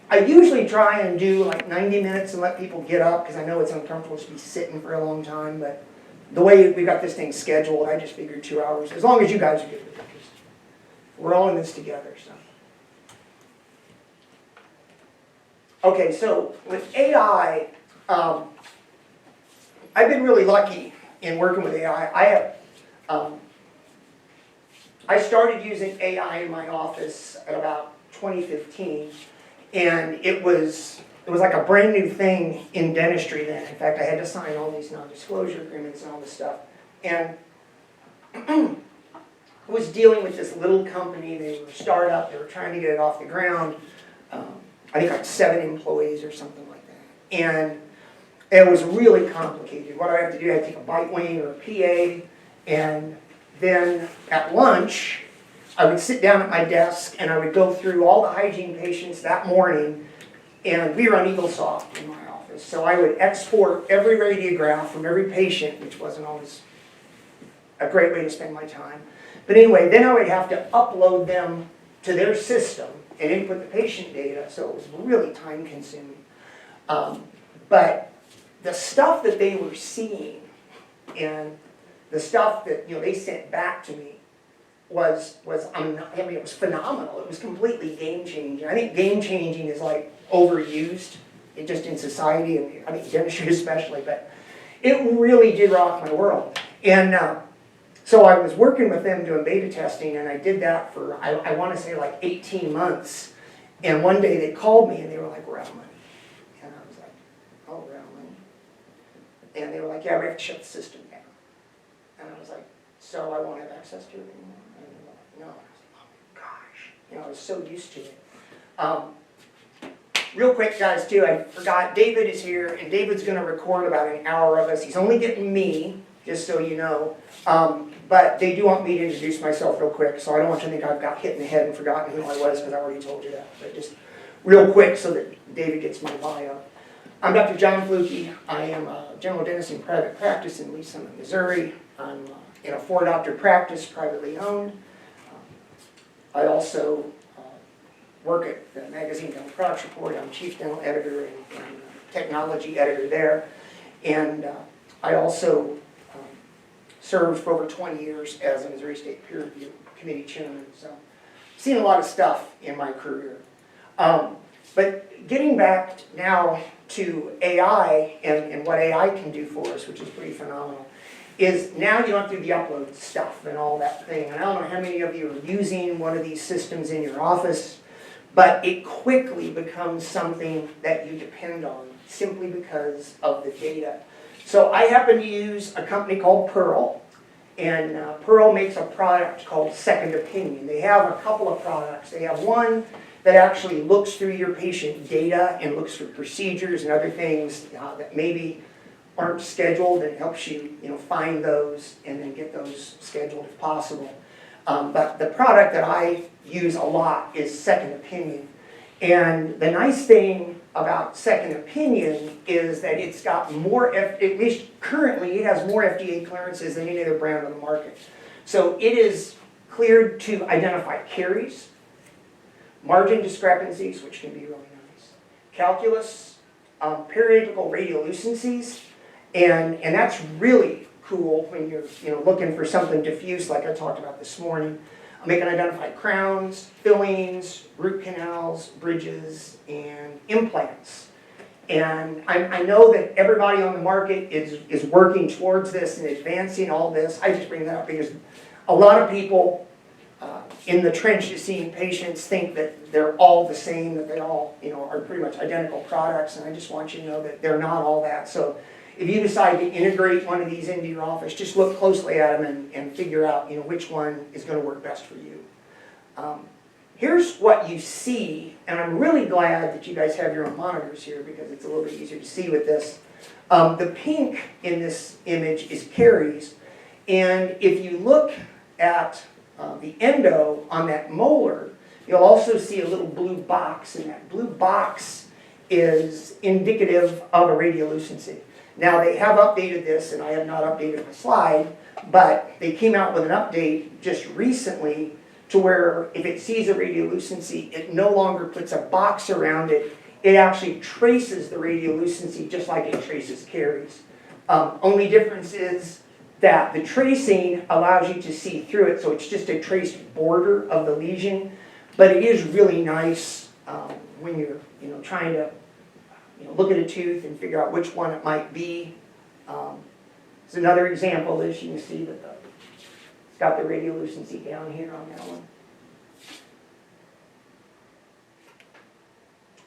I usually try and do like 90 minutes and let people get up because I know it's uncomfortable to be sitting for a long time, but the way we got this thing scheduled, I just figured 2 hours, as long as you guys are good with it, because we're all in this together, so. Okay, so with AI, I've been really lucky in working with AI. I started using AI in my office at about 2015, and it was like a brand new thing in dentistry then. In fact, I had to sign all these non-disclosure agreements and all this stuff. And I was dealing with this little company. They were a startup. They were trying to get it off the ground. I think like 7 employees or something like that. And it was really complicated. What I had to do, I had to take a bite wing or a PA, and then at lunch, I would sit down at my desk and I would go through all the hygiene patients that morning, and we run EagleSoft in my office. So I would export every radiograph from every patient, which wasn't always a great way to spend my time. But anyway, then I would have to upload them to their system and input the patient data, so it was really time consuming. But the stuff that they were seeing and the stuff that they sent back to me was it was phenomenal. It was completely game changing. I think game changing is like overused, just in society, and I think dentistry especially. But it really did rock my world. And so I was working with them doing beta testing, and I did that for I want to say like 18 months. And one day they called me and they were like, "We're out of money," and I was like, "Oh, we're out of money." And they were like, "Yeah, we have to shut the system down." And I was like, "So I won't have access to it anymore?" And they were like, "No." And I was like, "Oh my gosh," I was so used to it. Real quick, guys, too, I forgot, David is here, and David's going to record about an hour of us. He's only getting me, just so you know. But they do want me to introduce myself real quick, so I don't want you to think I've got hit in the head and forgotten who I was, because I already told you that. But just real quick so that David gets my bio. I'm Dr. John Flucke. I am a general dentist in private practice in Lee Summit, Missouri. I'm in a 4-doctor practice, privately owned. I also work at the magazine Dental Products Report. I'm chief dental editor and technology editor there. And I also served for over 20 years as a Missouri State Peer Review Committee chairman. So I've seen a lot of stuff in my career. But getting back now to AI and what AI can do for us, which is pretty phenomenal, is now you don't have to do the upload stuff and all that thing. And I don't know how many of you are using one of these systems in your office, but it quickly becomes something that you depend on simply because of the data. So I happen to use a company called Pearl, and Pearl makes a product called Second Opinion. They have a couple of products. They have one that actually looks through your patient data and looks for procedures and other things that maybe aren't scheduled, and helps you, find those and then get those scheduled if possible. But the product that I use a lot is Second Opinion. And the nice thing about Second Opinion is that it's got more, at least currently, it has more FDA clearances than any other brand on the market. So it is cleared to identify caries, margin discrepancies, which can be really nice, calculus, periapical radiolucencies, and that's really cool when you're looking for something diffuse like I talked about this morning. They can identify crowns, fillings, root canals, bridges, and implants. And I know that everybody on the market is working towards this and advancing all this. I just bring that up because a lot of people in the trenches seeing patients think that they're all the same, that they all are pretty much identical products, and I just want you to know that they're not all that. So if you decide to integrate one of these into your office, just look closely at them and figure out which one is going to work best for you. Here's what you see, and I'm really glad that you guys have your own monitors here because it's a little bit easier to see with this. The pink in this image is caries, and if you look at the endo on that molar, you'll also see a little blue box, and that blue box is indicative of a radiolucency. Now they have updated this, and I have not updated my slide, but they came out with an update just recently to where if it sees a radiolucency, it no longer puts a box around it. It actually traces the radiolucency just like it traces caries. Only difference is that the tracing allows you to see through it, so it's just a traced border of the lesion. But it is really nice when you're trying to look at a tooth and figure out which one it might be. It's another example, as you can see that it's got the radiolucency down here on that one.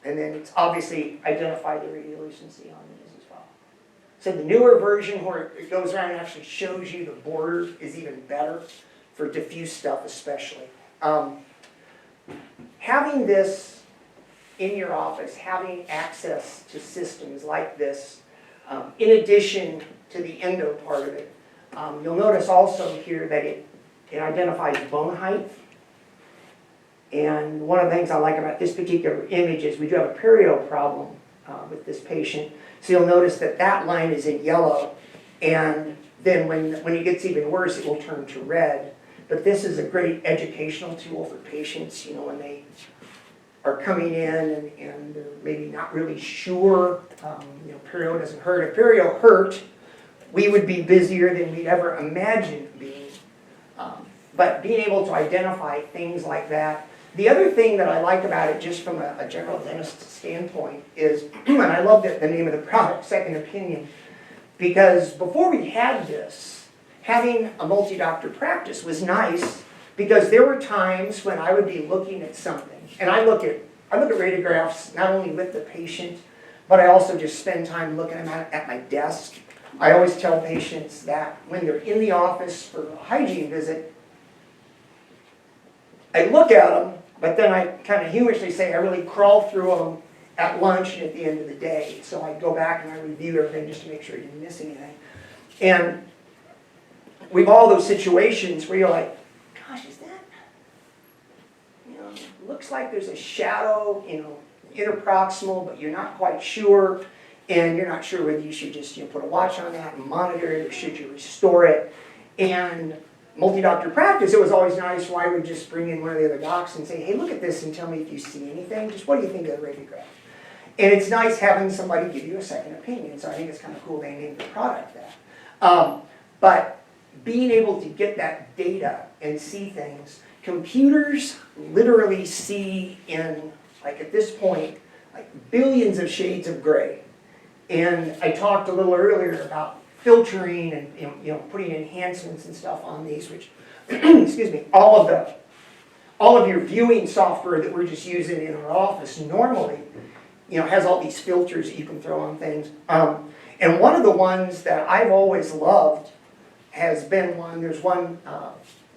And then it's obviously identified the radiolucency on these as well. So the newer version where it goes around and actually shows you the border is even better for diffuse stuff especially. Having this in your office, having access to systems like this, in addition to the endo part of it, you'll notice also here that it identifies bone height. And one of the things I like about this particular image is we do have a perio problem with this patient. So you'll notice that that line is in yellow, and then when it gets even worse, it will turn to red. But this is a great educational tool for patients, when they are coming in and they're maybe not really sure. Perio doesn't hurt. If perio hurt, we would be busier than we'd ever imagined being. But being able to identify things like that. The other thing that I like about it, just from a general dentist standpoint, is, and I love the name of the product, Second Opinion, because before we had this, having a multi-doctor practice was nice, because there were times when I would be looking at something, and I look at radiographs not only with the patient, but I also just spend time looking at them at my desk. I always tell patients that when they're in the office for a hygiene visit, I look at them, but then I kind of humorously say I really crawl through them at lunch and at the end of the day. So I go back and I review everything just to make sure I didn't miss anything. And we've all those situations where you're like, gosh, is that, looks like there's a shadow, interproximal, but you're not quite sure. And you're not sure whether you should just put a watch on that and monitor it, or should you restore it. And multi-doctor practice, it was always nice where I would just bring in one of the other docs and say, hey, look at this and tell me if you see anything. Just what do you think of the radiograph? And it's nice having somebody give you a second opinion. So I think it's kind of cool they named the product that. But being able to get that data and see things, computers literally see in, like at this point, like billions of shades of gray. And I talked a little earlier about filtering and putting enhancements and stuff on these, which, excuse me, all of your viewing software that we're just using in our office normally, has all these filters that you can throw on things. And one of the ones that I've always loved has been there's one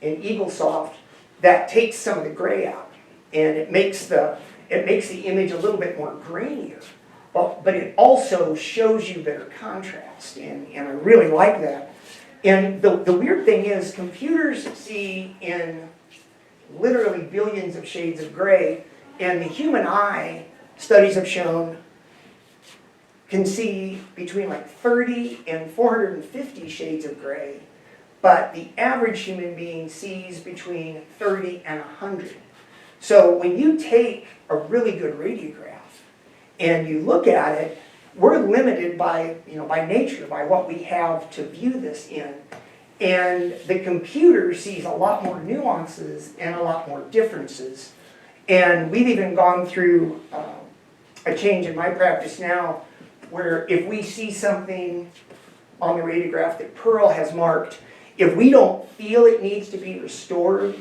in EagleSoft that takes some of the gray out, and it makes the image a little bit more grainier. But it also shows you better contrast, and I really like that. And the weird thing is, computers see in literally billions of shades of gray, and the human eye, studies have shown, can see between like 30 and 450 shades of gray, but the average human being sees between 30 and 100. So when you take a really good radiograph, and you look at it, we're limited by nature, by what we have to view this in. And the computer sees a lot more nuances and a lot more differences. And we've even gone through a change in my practice now, where if we see something on the radiograph that Pearl has marked, if we don't feel it needs to be restored,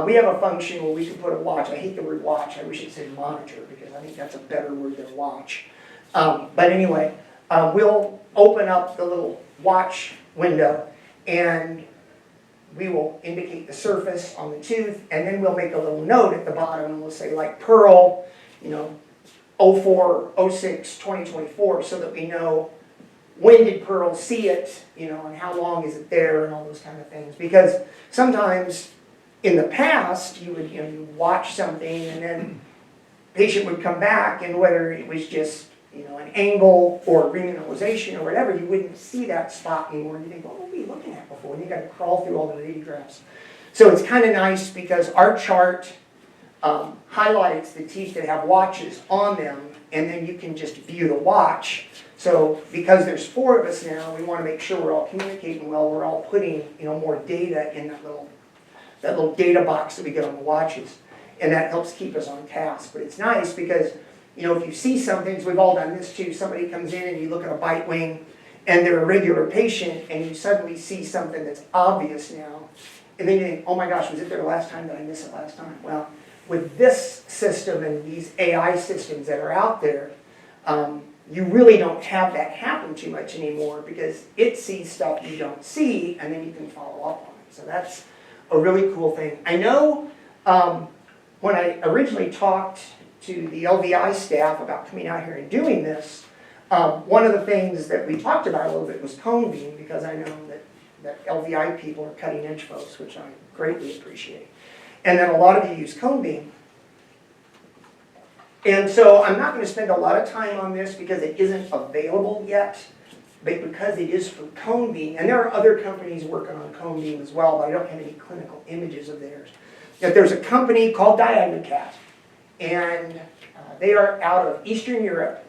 we have a function where we can put a watch. I hate the word watch. I wish it said monitor, because I think that's a better word than watch. But anyway, we'll open up the little watch window, and we will indicate the surface on the tooth, and then we'll make a little note at the bottom, and we'll say like Pearl, 04, 06, 2024, so that we know when did Pearl see it, and how long is it there, and all those kind of things. Because sometimes in the past, you would you watch something, and then the patient would come back, and whether it was just an angle or remineralization or whatever, you wouldn't see that spot anymore. And you think, what were we looking at before? And you got to crawl through all the radiographs. So it's kind of nice because our chart highlights the teeth that have watches on them, and then you can just view the watch. So because there's 4 of us now, we want to make sure we're all communicating well. We're all putting more data in that little data box that we get on the watches, and that helps keep us on task. But it's nice because if you see some things, we've all done this too. Somebody comes in and you look at a bite wing, and they're a regular patient, and you suddenly see something that's obvious now, and then you think, oh my gosh, was it there last time? Did I miss it last time? Well, with this system and these AI systems that are out there, you really don't have that happen too much anymore because it sees stuff you don't see, and then you can follow up on it. So that's a really cool thing. I know when I originally talked to the LVI staff about coming out here and doing this, one of the things that we talked about a little bit was cone beam, because I know that LVI people are cutting edge folks, which I greatly appreciate. And then a lot of you use cone beam. And so I'm not going to spend a lot of time on this because it isn't available yet, but because it is for cone beam, and there are other companies working on cone beam as well, but I don't have any clinical images of theirs. Yet there's a company called Diagnocat, and they are out of Eastern Europe.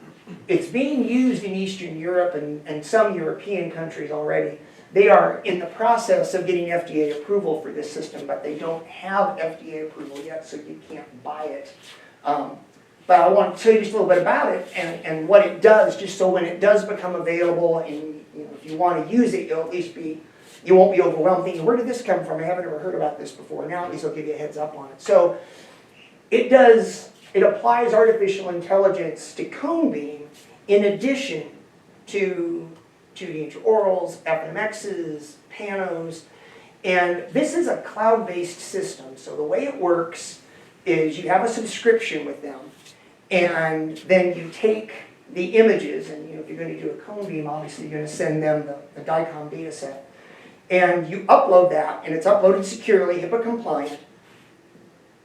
It's being used in Eastern Europe and some European countries already. They are in the process of getting FDA approval for this system, but they don't have FDA approval yet, so you can't buy it. But I want to tell you just a little bit about it and what it does, just so when it does become available and if you want to use it, you'll at least you won't be overwhelmed thinking, where did this come from? I haven't ever heard about this before. Now at least I'll give you a heads up on it. So it applies artificial intelligence to cone beam in addition to 2D intraorals, FMXs, panos, and this is a cloud-based system. So the way it works is you have a subscription with them, and then you take the images, and if you're going to do a cone beam, obviously you're going to send them the DICOM data set, and you upload that, and it's uploaded securely, HIPAA compliant,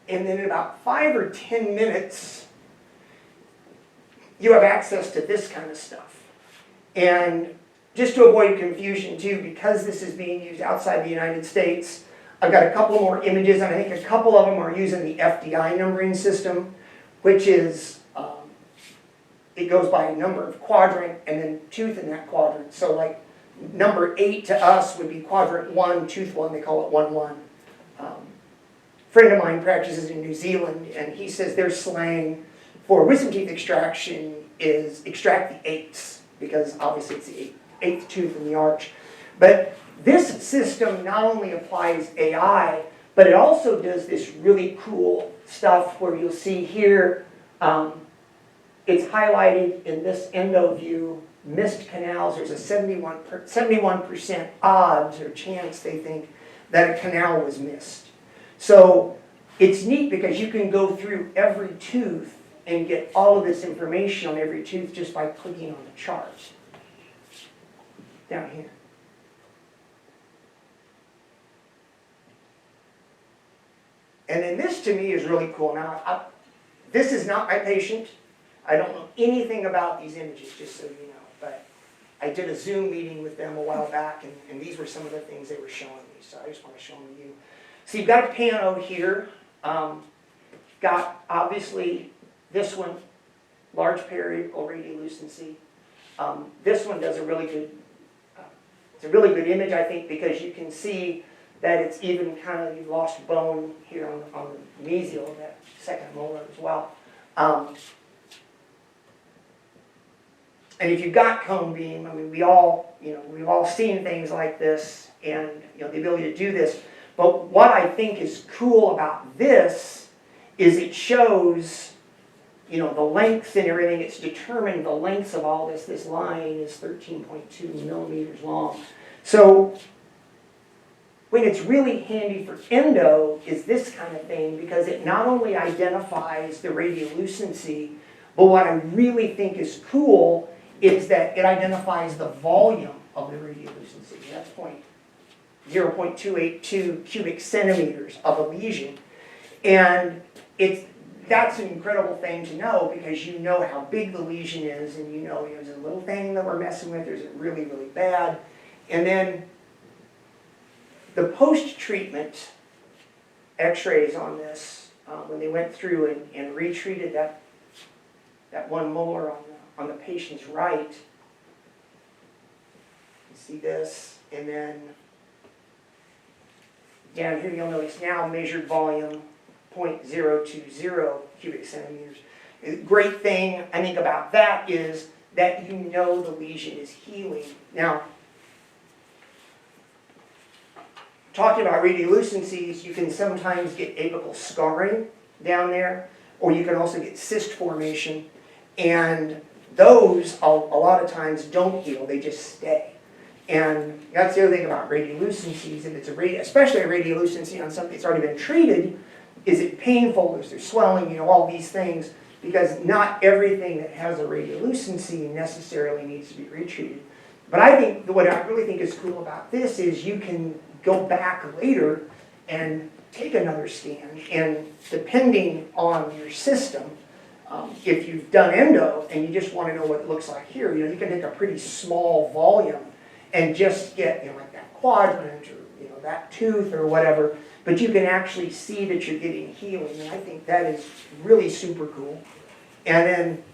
and then in about 5 or 10 minutes, you have access to this kind of stuff. And just to avoid confusion too, because this is being used outside the United States, I've got a couple more images, and I think a couple of them are using the FDI numbering system, which is, it goes by number of quadrant and then tooth in that quadrant. So like number 8 to us would be quadrant 1, tooth 1, they call it 1-1. Friend of mine practices in New Zealand, and he says their slang for wisdom teeth extraction is extract the 8s, because obviously it's the 8th tooth in the arch. But this system not only applies AI, but it also does this really cool stuff where you'll see here, it's highlighted in this endo view, missed canals. There's a 71% odds or chance, they think, that a canal was missed. So it's neat because you can go through every tooth and get all of this information on every tooth just by clicking on the chart down here. And then this to me is really cool. Now, this is not my patient. I don't know anything about these images, just so you know. But I did a Zoom meeting with them a while back, and these were some of the things they were showing me. So I just want to show them to you. So you've got a pano here. Got, obviously, this one, large periapical radiolucency. This one does a really good, it's a really good image, I think, because you can see that it's even kind of, you've lost bone here on the mesial, that second molar as well. And if you've got cone beam, I mean, we've all seen things like this, and the ability to do this. But what I think is cool about this is it shows, the lengths and everything. It's determined the lengths of all this. This line is 13.2 millimeters long. So when it's really handy for endo is this kind of thing, because it not only identifies the radiolucency, but what I really think is cool is that it identifies the volume of the radiolucency. That's 0.282 cubic centimeters of a lesion. And that's an incredible thing to know, because you know how big the lesion is, and there's a little thing that we're messing with, there's it really, really bad. And then the post-treatment x-rays on this, when they went through and retreated that one molar on the patient's right. You see this, and then down here you'll notice now measured volume 0.020 cubic centimeters. The great thing I think about that is that you know the lesion is healing. Now, talking about radiolucencies, you can sometimes get apical scarring down there, or you can also get cyst formation, and those a lot of times don't heal, they just stay. And that's the other thing about radiolucencies, if it's especially a radiolucency on something that's already been treated, is it painful, is there swelling, all these things, because not everything that has a radiolucency necessarily needs to be retreated. But I think, what I really think is cool about this is you can go back later and take another scan, and depending on your system, if you've done endo and you just want to know what it looks like here, you can take a pretty small volume and just get, like that quadrant or, that tooth or whatever, but you can actually see that you're getting healing, and I think that is really super cool. And then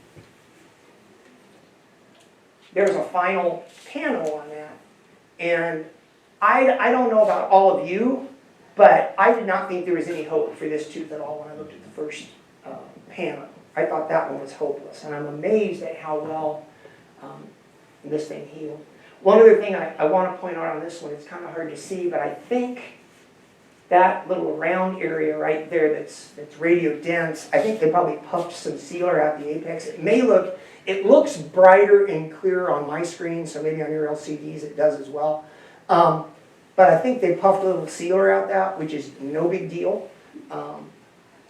there's a final panel on that, and I don't know about all of you, but I did not think there was any hope for this tooth at all when I looked at the first panel. I thought that one was hopeless, and I'm amazed at how well this thing healed. One other thing I want to point out on this one, it's kind of hard to see, but I think that little round area right there that's radiodense, I think they probably puffed some sealer out the apex. It looks brighter and clearer on my screen, so maybe on your LCDs it does as well. But I think they puffed a little sealer out that, which is no big deal.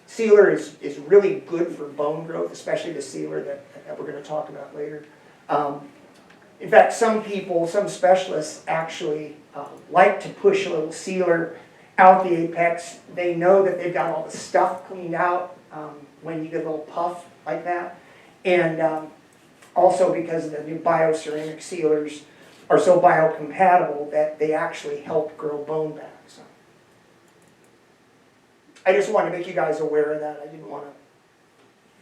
Sealer is really good for bone growth, especially the sealer that we're going to talk about later. In fact, some specialists actually like to push a little sealer out the apex. They know that they've got all the stuff cleaned out when you get a little puff like that. And also because the new bioceramic sealers are so biocompatible that they actually help grow bone back. So I just wanted to make you guys aware of that. I didn't want to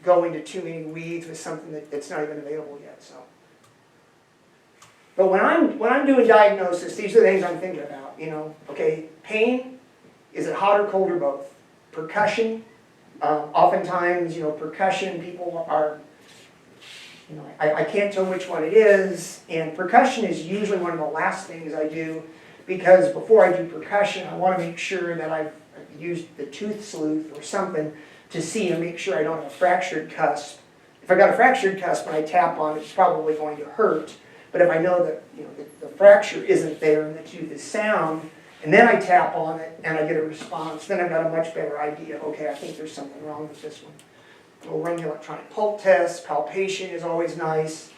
go into too many weeds with something that's not even available yet. So, but when I'm doing diagnosis, these are the things I'm thinking about. Okay, pain, is it hot or cold or both? Percussion, oftentimes percussion people are. I can't tell which one it is, and percussion is usually one of the last things I do, because before I do percussion, I want to make sure that I've used the tooth sleuth or something to see and make sure I don't have a fractured cusp. If I've got a fractured cusp and I tap on it, it's probably going to hurt. But if I know that the fracture isn't there and the tooth is sound, and then I tap on it and I get a response, then I've got a much better idea. Okay, I think there's something wrong with this one. We'll run the electronic pulp test. Palpation is always nice.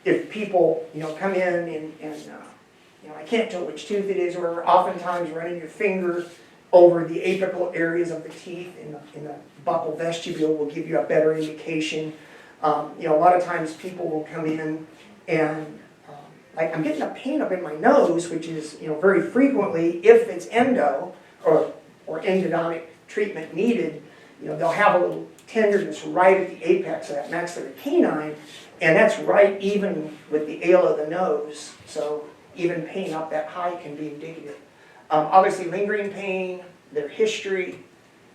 If people come in and I can't tell which tooth it is, or oftentimes running your finger over the apical areas of the teeth in the buccal vestibule will give you a better indication. A lot of times people will come in and like I'm getting a pain up in my nose, which is very frequently, if it's endo or endodontic treatment needed, they'll have a little tenderness right at the apex of that maxillary canine, and that's right even with the ale of the nose, so even pain up that high can be indicative. Obviously lingering pain, their history,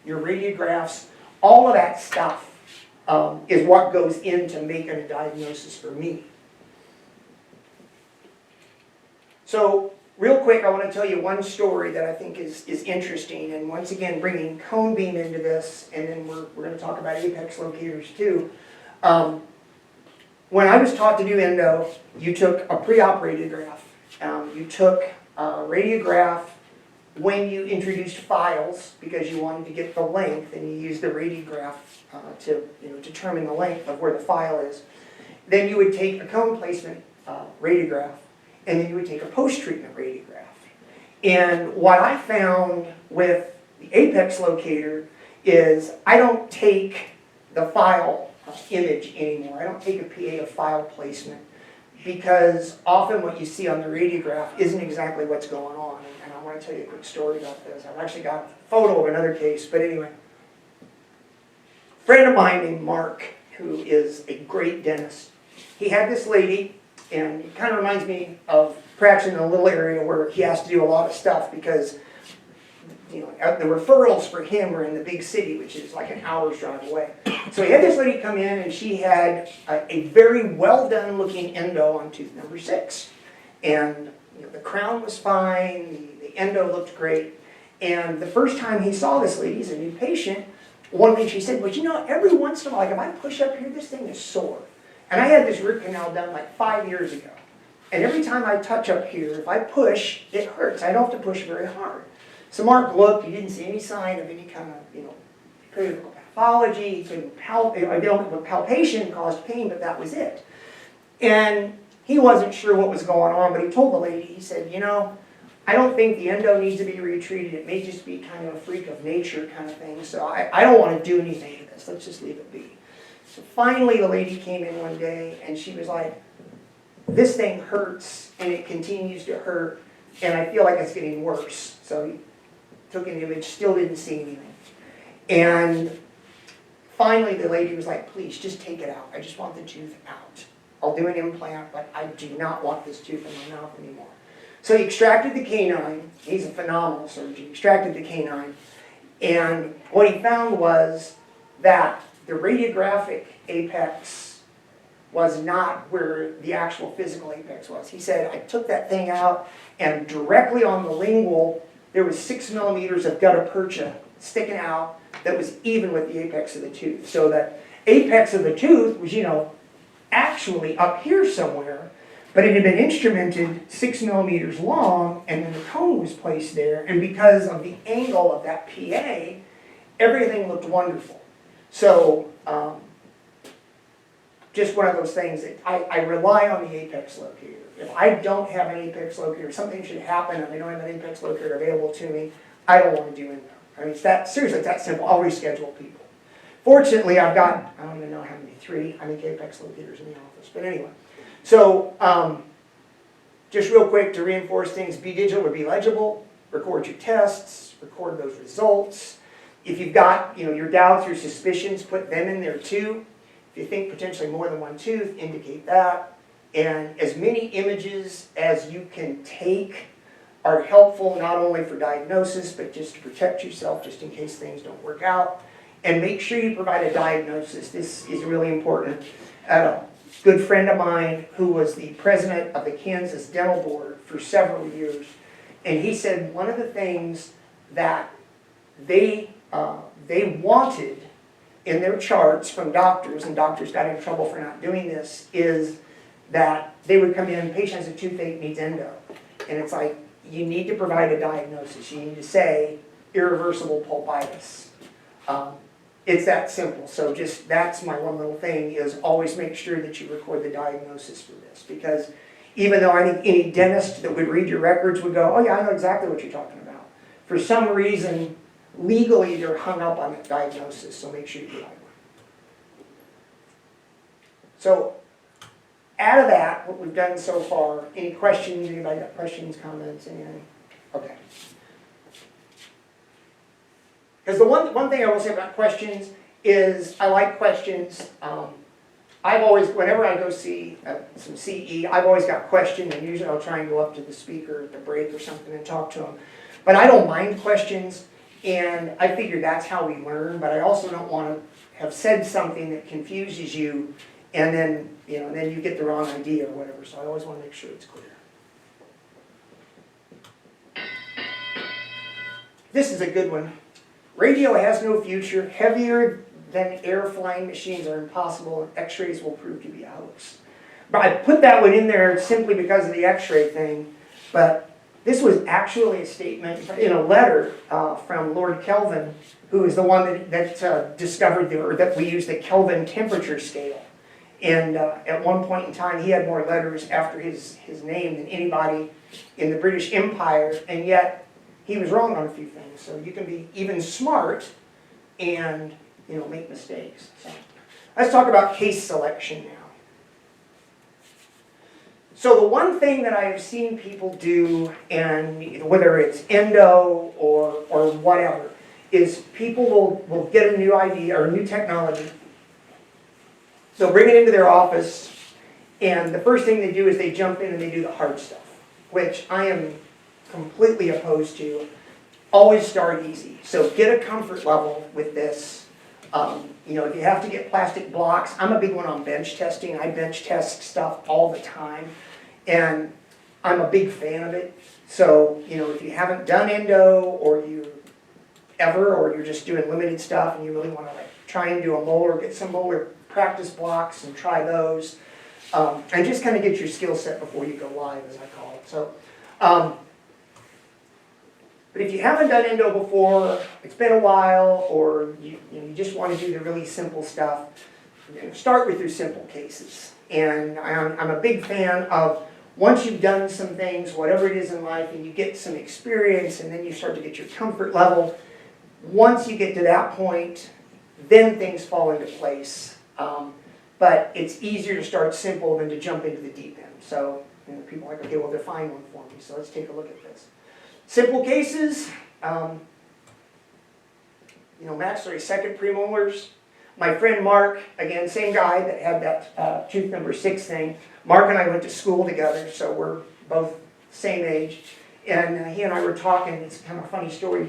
your radiographs, all of that stuff is what goes into making a diagnosis for me. So real quick, I want to tell you one story that I think is interesting, and once again bringing cone beam into this, and then we're going to talk about apex locators too. When I was taught to do endo, you took a pre-op radiograph. You took a radiograph when you introduced files because you wanted to get the length, and you used the radiograph to determine the length of where the file is. Then you would take a cone placement radiograph, and then you would take a post-treatment radiograph. And what I found with the apex locator is I don't take the file image anymore. I don't take a PA of file placement. because often what you see on the radiograph isn't exactly what's going on. And I want to tell you a quick story about this. I've actually got a photo of another case, but anyway. A friend of mine named Mark, who is a great dentist, he had this lady, and it kind of reminds me of practicing in a little area where he has to do a lot of stuff because the referrals for him are in the big city, which is like an hour's drive away. So he had this lady come in, and she had a very well done looking endo on tooth number 6. And the crown was fine, the endo looked great. And the first time he saw this lady, he's a new patient, one thing she said was, every once in a while, like if I push up here, this thing is sore. And I had this root canal done like 5 years ago. And every time I touch up here, if I push, it hurts. I don't have to push very hard. So Mark looked, he didn't see any sign of any kind of, periodical pathology. He couldn't palpation caused pain, but that was it. And he wasn't sure what was going on, but he told the lady, he said, I don't think the endo needs to be retreated. It may just be kind of a freak of nature kind of thing. So I don't want to do anything to this. Let's just leave it be. So finally the lady came in one day and she was like, this thing hurts and it continues to hurt and I feel like it's getting worse. So he took an image, still didn't see anything. And finally the lady was like, please just take it out. I just want the tooth out. I'll do an implant, but I do not want this tooth in my mouth anymore. So he extracted the canine. He's a phenomenal surgeon. He extracted the canine. And what he found was that the radiographic apex was not where the actual physical apex was. He said, I took that thing out, and directly on the lingual, there was 6 millimeters of gutta percha sticking out that was even with the apex of the tooth. So the apex of the tooth was, actually up here somewhere, but it had been instrumented 6 millimeters long, and then the cone was placed there, and because of the angle of that PA, everything looked wonderful. So, just one of those things that I rely on the apex locator. If I don't have an apex locator, something should happen and I don't have an apex locator available to me, I don't want to do endo. I mean, seriously, it's that simple. I'll reschedule people. Fortunately, I've got, I don't even know how many, 3, I think, apex locators in the office. But anyway, so just real quick to reinforce things, be digital or be legible, record your tests, record those results. If you've got your doubts or suspicions, put them in there too. If you think potentially more than one tooth, indicate that. And as many images as you can take are helpful not only for diagnosis, but just to protect yourself, just in case things don't work out. And make sure you provide a diagnosis. This is really important. A good friend of mine who was the president of the Kansas Dental Board for several years, and he said one of the things that they wanted in their charts from doctors, and doctors got in trouble for not doing this, is that they would come in, patient has a toothache, needs endo. And it's like, you need to provide a diagnosis. You need to say irreversible pulpitis. It's that simple. So just, that's my one little thing, is always make sure that you record the diagnosis for this. Because even though I think any dentist that would read your records would go, oh yeah, I know exactly what you're talking about. For some reason, legally they're hung up on that diagnosis, so make sure you provide one. So out of that, what we've done so far, any questions? Anybody got questions, comments, anything? Okay. Because the one thing I will say about questions is I like questions. I've always, whenever I go see some CE, I've always got questions, and usually I'll try and go up to the speaker at the break or something and talk to them. But I don't mind questions, and I figure that's how we learn, but I also don't want to have said something that confuses you, and then, then you get the wrong idea or whatever, so I always want to make sure it's clear. This is a good one. Radio has no future. Heavier than air flying machines are impossible, and x-rays will prove to be a hoax. But I put that one in there simply because of the x-ray thing, but this was actually a statement in a letter from Lord Kelvin, who is the one that discovered, or that we use the Kelvin temperature scale. And at one point in time, he had more letters after his name than anybody in the British Empire, and yet he was wrong on a few things. So you can be even smart and make mistakes. So let's talk about case selection now. So the one thing that I have seen people do, and whether it's endo or whatever, is people will get a new idea or a new technology. They'll bring it into their office, and the first thing they do is they jump in and they do the hard stuff, which I am completely opposed to. Always start easy. So get a comfort level with this. If you have to get plastic blocks, I'm a big one on bench testing. I bench test stuff all the time, and I'm a big fan of it. So, if you haven't done endo or you're just doing limited stuff and you really want to try and do a molar, get some molar practice blocks and try those, and just kind of get your skill set before you go live, as I call it. So, but if you haven't done endo before, it's been a while, or you just want to do the really simple stuff, start with your simple cases. And I'm a big fan of, once you've done some things, whatever it is in life, and you get some experience, and then you start to get your comfort level, once you get to that point, then things fall into place. But it's easier to start simple than to jump into the deep end. So people are like, okay, well, define one for me. So let's take a look at this. Simple cases, maxillary second premolars. My friend Mark, again, same guy that had that tooth number 6 thing. Mark and I went to school together, so we're both same age. And he and I were talking. It's kind of a funny story.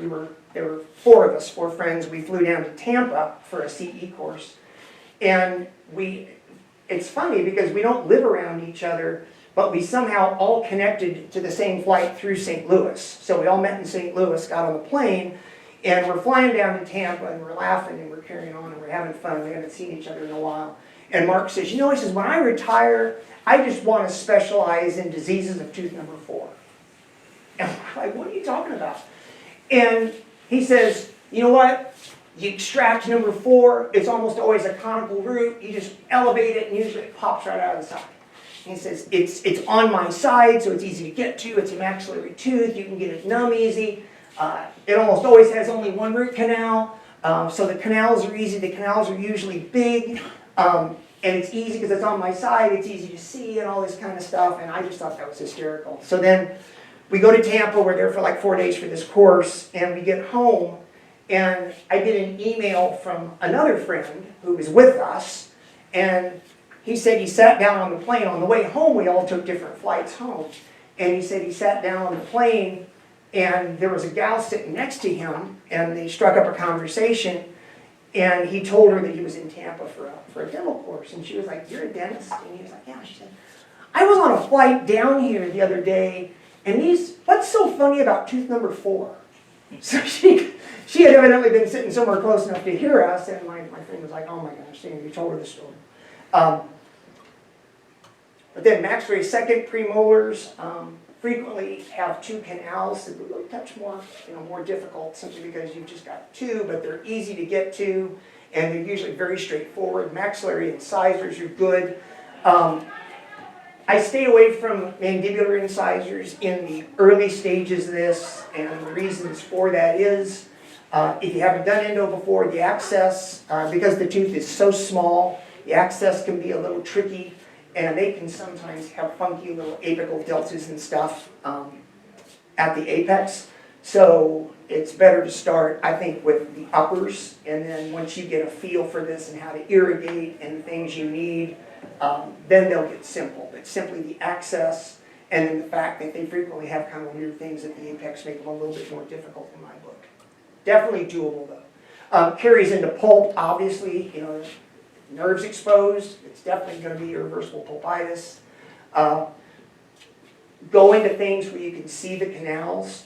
There were 4 of us, 4 friends. We flew down to Tampa for a CE course. And it's funny because we don't live around each other, but we somehow all connected to the same flight through St. Louis. So we all met in St. Louis, got on the plane, and we're flying down to Tampa, and we're laughing, and we're carrying on, and we're having fun. We haven't seen each other in a while. And Mark says, he says, when I retire, I just want to specialize in diseases of tooth number 4. And we're like, what are you talking about? And he says, you know what? You extract number 4, it's almost always a conical root. You just elevate it, and usually it pops right out of the side. And he says, it's on my side, so it's easy to get to. It's a maxillary tooth. You can get it numb easy. It almost always has only 1 root canal, so the canals are easy. The canals are usually big, and it's easy because it's on my side. It's easy to see and all this kind of stuff, and I just thought that was hysterical. So then we go to Tampa. We're there for like 4 days for this course, and we get home, and I get an email from another friend who was with us, and he said he sat down on the plane. On the way home, we all took different flights home, and he said he sat down on the plane, and there was a gal sitting next to him, and they struck up a conversation, and he told her that he was in Tampa for a dental course, and she was like, you're a dentist? And he was like, yeah. She said, I was on a flight down here the other day, and what's so funny about tooth number 4? So she had evidently been sitting somewhere close enough to hear us, and my friend was like, oh my gosh, you told her the story. But then maxillary second premolars frequently have 2 canals that really touch more difficult, simply because you've just got 2, but they're easy to get to, and they're usually very straightforward. Maxillary incisors are good. I stayed away from mandibular incisors in the early stages of this, and the reasons for that is, if you haven't done endo before, the access, because the tooth is so small, the access can be a little tricky, and they can sometimes have funky little apical deltas and stuff at the apex. So it's better to start, I think, with the uppers, and then once you get a feel for this and how to irrigate and things you need, then they'll get simple. But simply the access, and then the fact that they frequently have kind of weird things at the apex make them a little bit more difficult in my book. Definitely doable though. Carries into pulp, obviously, nerves exposed, it's definitely going to be irreversible pulpitis. Go into things where you can see the canals.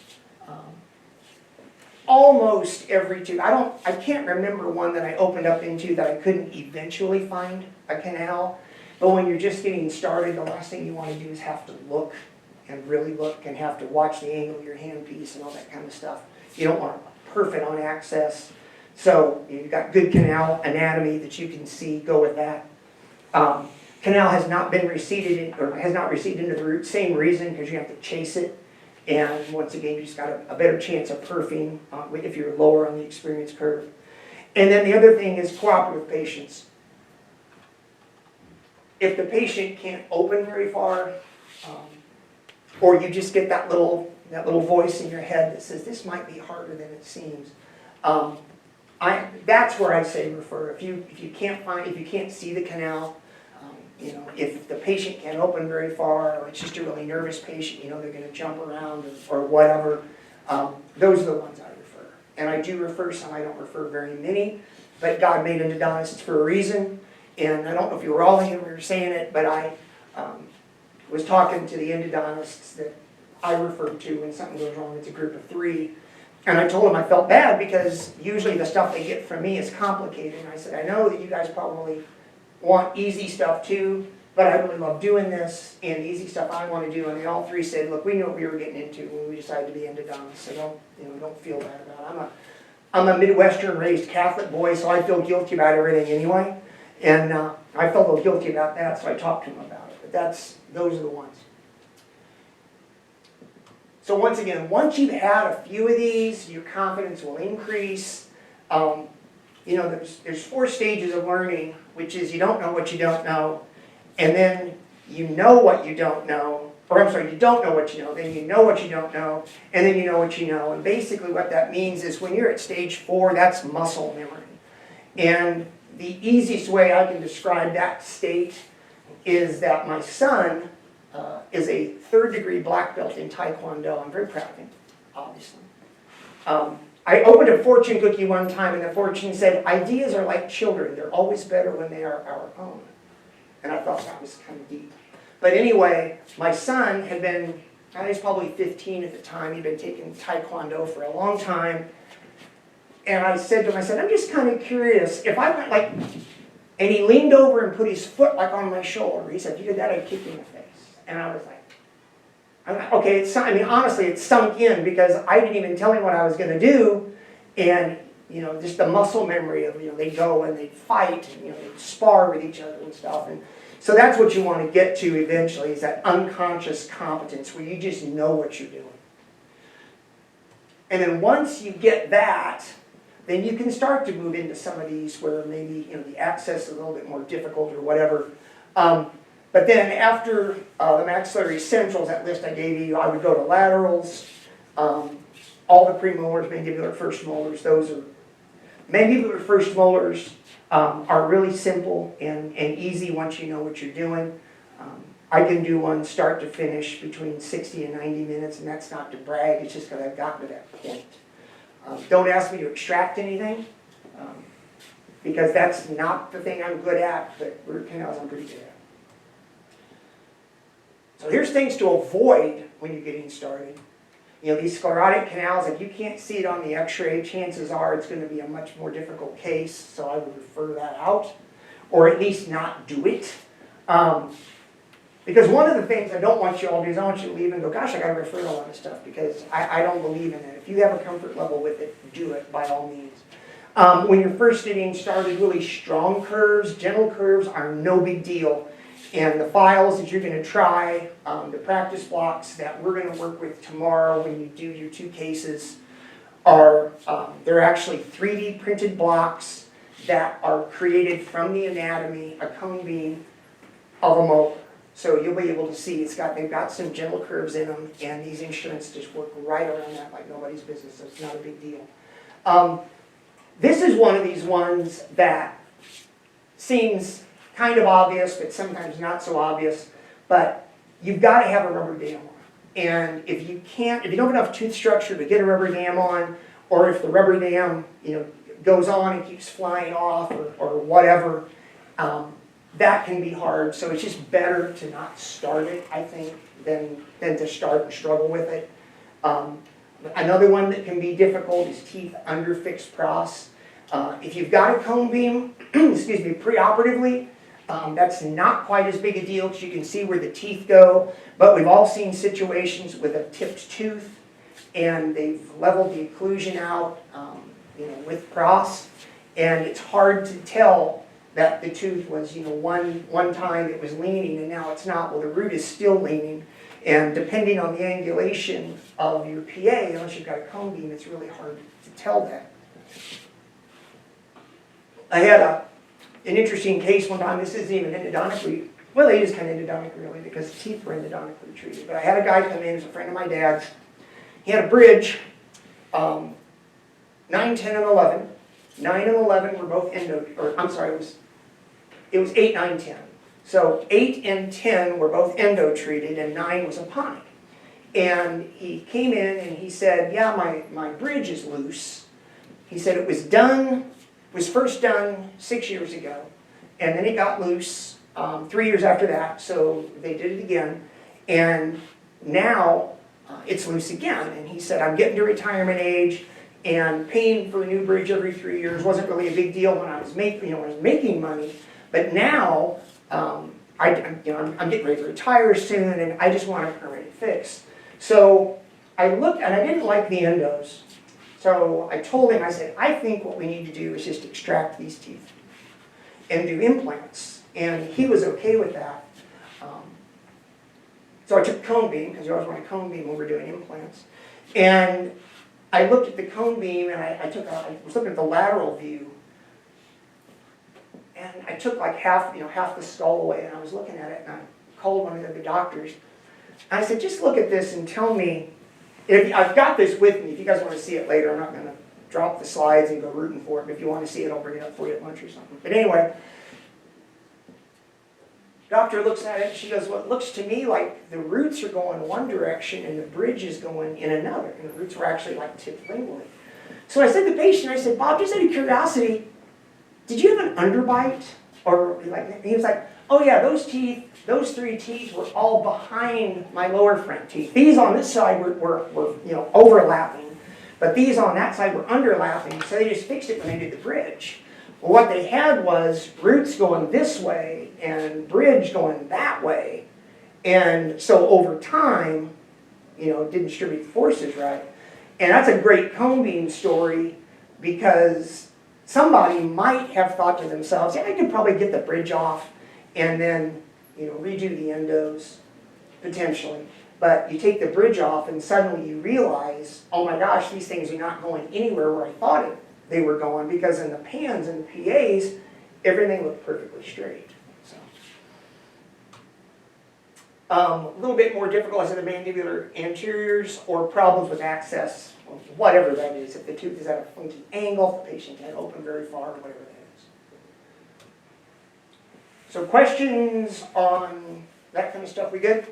Almost every tooth, I can't remember one that I opened up into that I couldn't eventually find a canal. But when you're just getting started, the last thing you want to do is have to look and really look and have to watch the angle of your handpiece and all that kind of stuff. You don't want perfect on access. So you've got good canal anatomy that you can see, go with that. Canal has not been receded, or has not receded into the root, same reason, because you have to chase it. And once again, you just got a better chance of perfing if you're lower on the experience curve. And then the other thing is cooperative patients. If the patient can't open very far, Or you just get that little voice in your head that says, this might be harder than it seems. That's where I say refer. If you can't see the canal, if the patient can't open very far, or it's just a really nervous patient, they're going to jump around or whatever, those are the ones I refer. And I do refer some, I don't refer very many, but God made endodontists for a reason. And I don't know if you were all here when we were saying it, but I was talking to the endodontists that I refer to when something goes wrong. It's a group of 3. And I told them I felt bad because usually the stuff they get from me is complicated. And I said, I know that you guys probably want easy stuff too, but I really love doing this, and the easy stuff I want to do. And they all 3 said, look, we knew what we were getting into when we decided to be endodontists, so don't feel bad about it. I'm a Midwestern raised Catholic boy, so I feel guilty about everything anyway. And I felt a little guilty about that, so I talked to them about it. But those are the ones. So once again, once you've had a few of these, your confidence will increase. There's 4 stages of learning, which is you don't know what you don't know, and then you know what you don't know, or I'm sorry, you don't know what you know, then you know what you don't know, and then you know what you know. And basically what that means is when you're at stage 4, that's muscle memory. And the easiest way I can describe that state is that my son is a 3rd-degree black belt in Taekwondo. I'm very proud of him, obviously. I opened a fortune cookie one time, and the fortune said, ideas are like children. They're always better when they are our own. And I thought that was kind of deep. But anyway, my son had been, he was probably 15 at the time. He'd been taking Taekwondo for a long time. And I said to him, I'm just kind of curious, if I went like, and he leaned over and put his foot like on my shoulder. He said, if you did that, I'd kick you in the face. And I was like, okay, honestly, it sunk in because I didn't even tell him what I was going to do. And, just the muscle memory of, they go and they fight, and, they spar with each other and stuff. And so that's what you want to get to eventually, is that unconscious competence where you just know what you're doing. And then once you get that, then you can start to move into some of these where maybe, the access is a little bit more difficult or whatever. But then after the maxillary centrals, that list I gave you, I would go to laterals, all the premolars, mandibular first molars. Those are mandibular first molars are really simple and easy once you know what you're doing. I can do one start to finish between 60 and 90 minutes, and that's not to brag. It's just because I've gotten to that point. Don't ask me to extract anything, because that's not the thing I'm good at, but root canals I'm pretty good at. So here's things to avoid when you're getting started. These sclerotic canals, if you can't see it on the x-ray, chances are it's going to be a much more difficult case, so I would refer that out, or at least not do it. Because one of the things I don't want you all to do is I want you to leave and go, gosh, I got to refer to a lot of stuff, because I don't believe in it. If you have a comfort level with it, do it by all means. When you're first getting started, really strong curves, gentle curves are no big deal. And the files that you're going to try, the practice blocks that we're going to work with tomorrow when you do your 2 cases are, they're actually 3D printed blocks that are created from the anatomy, a cone beam of a molar. So you'll be able to see they've got some gentle curves in them, and these instruments just work right around that like nobody's business, so it's not a big deal. This is one of these ones that seems kind of obvious, but sometimes not so obvious, but you've got to have a rubber dam on. And if you don't have enough tooth structure to get a rubber dam on, or if the rubber dam, goes on and keeps flying off or whatever, that can be hard. So it's just better to not start it, I think, than to start and struggle with it. Another one that can be difficult is teeth under fixed pros. If you've got a cone beam, excuse me, preoperatively, that's not quite as big a deal because you can see where the teeth go. But we've all seen situations with a tipped tooth, and they've leveled the occlusion out, with pros, and it's hard to tell that the tooth was, one time it was leaning and now it's not. Well, the root is still leaning, and depending on the angulation of your PA, unless you've got a cone beam, it's really hard to tell that. I had an interesting case one time. This isn't even endodontic. Well, they just kind of endodontic really because the teeth were endodontically treated. But I had a guy come in, he's a friend of my dad's. He had a bridge, 9, 10, and 11. 9 and 11 were both it was 8, 9, 10. So 8 and 10 were both endo treated and 9 was aponic. And he came in and he said, yeah, my bridge is loose. He said it was first done 6 years ago, and then it got loose 3 years after that, so they did it again, and now it's loose again. And he said, I'm getting to retirement age, and paying for a new bridge every 3 years wasn't really a big deal when I was making money, but now I'm getting ready to retire soon, and I just want a permanent fix. So I looked, and I didn't like the endos. So I told him, I said, I think what we need to do is just extract these teeth and do implants. And he was okay with that. So I took cone beam, because you always want a cone beam when we're doing implants. And I looked at the cone beam, and I was looking at the lateral view. And I took like half the skull away, and I was looking at it, and I called one of the doctors. And I said, just look at this and tell me, I've got this with me. If you guys want to see it later, I'm not going to drop the slides and go rooting for it. But if you want to see it, I'll bring it up for you at lunch or something. But anyway, doctor looks at it, and she goes, well, it looks to me like the roots are going one direction and the bridge is going in another. And the roots were actually like tipped lingually. So I said to the patient, I said, Bob, just out of curiosity, did you have an underbite? Or he was like, oh yeah, those 3 teeth were all behind my lower front teeth. These on this side were overlapping, but these on that side were underlapping, so they just fixed it when they did the bridge. Well, what they had was roots going this way and bridge going that way, and so over time, didn't distribute the forces right. And that's a great cone beam story, because somebody might have thought to themselves, yeah, I could probably get the bridge off and then redo the endos, potentially. But you take the bridge off and suddenly you realize, oh my gosh, these things are not going anywhere where I thought they were going, because in the pans and the PAs, everything looked perfectly straight. So, a little bit more difficult is in the mandibular anteriors, or problems with access, whatever that is. If the tooth is at a funky angle, if the patient can't open very far, whatever that is. So questions on that kind of stuff, we good?